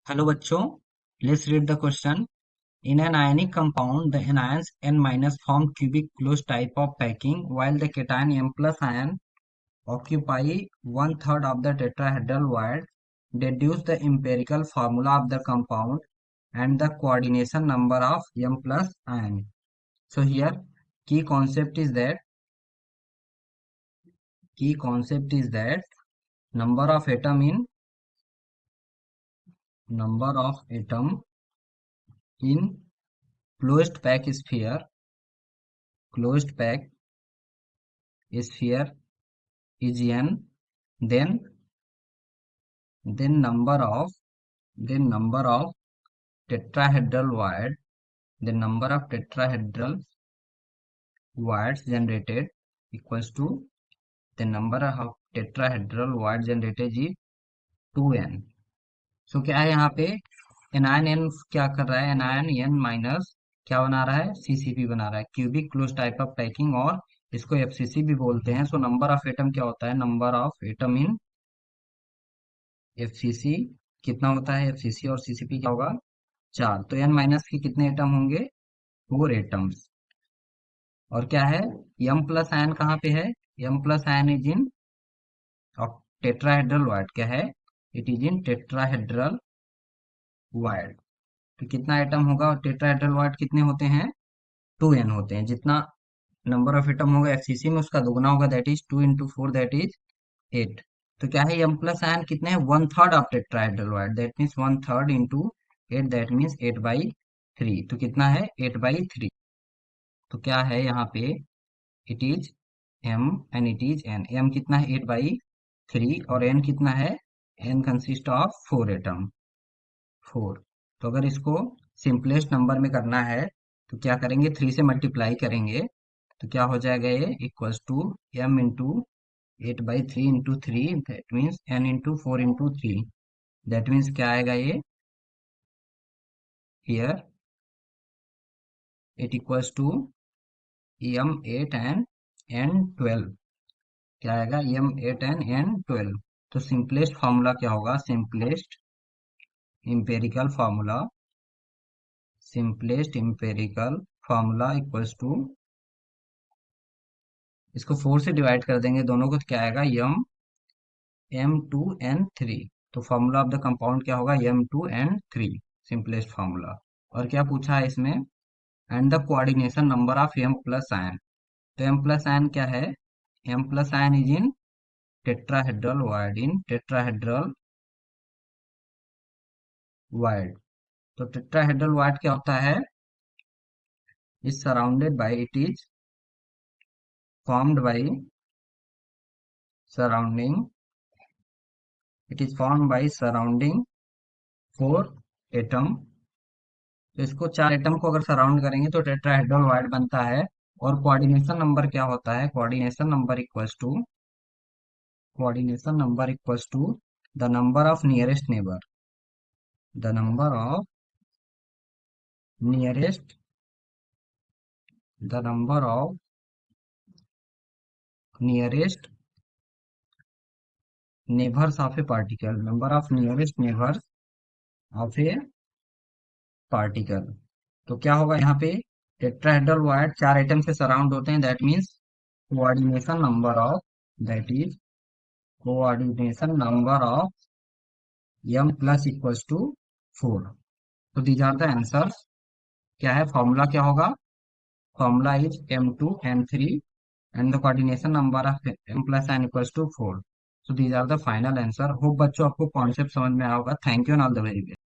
Hello बच्चों, let's read the question. In an ionic compound, the anions N minus form cubic closed type of packing, while the cation M plus ion occupy one third of the tetrahedral void. Deduce the empirical formula of the compound and the coordination number of M plus ion. So here, key concept is that number of atom in closed pack sphere is n, then number of tetrahedral void the number of tetrahedral voids generated equals to the number of tetrahedral void generated is 2n. सो क्या है यहाँ पे anion N क्या कर रहा है, anion N minus क्या बना रहा है, सीसीपी बना रहा है, cubic close type of packing, और इसको एफसीसी भी बोलते हैं. सो नंबर ऑफ एटम क्या होता है, number of atom in FCC कितना होता है, एफसीसी और सीसीपी क्या होगा, 4. तो एन माइनस के कितने एटम होंगे, 4 एटम्स. और क्या है, एम प्लस आयन कहाँ पे है, M plus ion is in tetrahedral void, क्या है, it is in tetrahedral void. तो कितना एटम होगा, और टेट्राहेड्रल वाइड कितने होते हैं, 2n होते हैं. जितना नंबर ऑफ एटम होगा एफसीसी में उसका दोगुना होगा, that is 2 into 4, that is 8. तो क्या है, एम प्लस आयन कितने हैं, one third of tetrahedral void, that means one third into 8, that means 8/3. तो कितना है, 8/3. तो क्या है यहाँ पे, it is m and it is n. m कितना है, 8/3, और n कितना है, n कंसिस्ट ऑफ 4 एटम, 4. तो अगर इसको सिंपलेस्ट नंबर में करना है तो क्या करेंगे, 3 से मल्टीप्लाई करेंगे. तो क्या हो जाएगा, ये equals to m into 8/3 into 3, that means n into 4 into 3. That means क्या आएगा ये, here it equals to m8 and n12. क्या आएगा, m8 एंड n12. तो सिंपलेस्ट फॉर्मूला क्या होगा, simplest empirical formula equals to, इसको 4 से डिवाइड कर देंगे दोनों को, तो क्या आएगा, m2n3. तो फॉर्मूला ऑफ द कंपाउंड क्या होगा, m2n3, सिंपलेस्ट फॉर्मूला. और क्या पूछा है इसमें, and the coordination number of m plus ion. तो m प्लस आयन क्या है, m plus ion is in tetrahedral void. तो टेट्राहेड्रल वाइड क्या होता है, is surrounded by, it is formed by surrounding, it is formed by surrounding 4 atom. तो इसको 4 atom को अगर सराउंड करेंगे तो टेट्राहेड्रल वाइड बनता है. और कोऑर्डिनेशन नंबर क्या होता है, coordination number equals to the number of nearest neighbour, the number of nearest the number of nearest neighbours of a particle, number of nearest neighbours of a particle. तो क्या होगा यहाँ पे, टेट्राहेड्रल वाइड 4 एटम से surround होते हैं, that means coordination number of, that is coordination number of m plus equals to 4. तो these are the answers. क्या है, फॉर्मूला क्या होगा, formula is m2n3 and the coordination number of m plus n equals to 4. So these are the final answer. Hope बच्चों आपको concept समझ में आया होगा. Thank you and all the very best.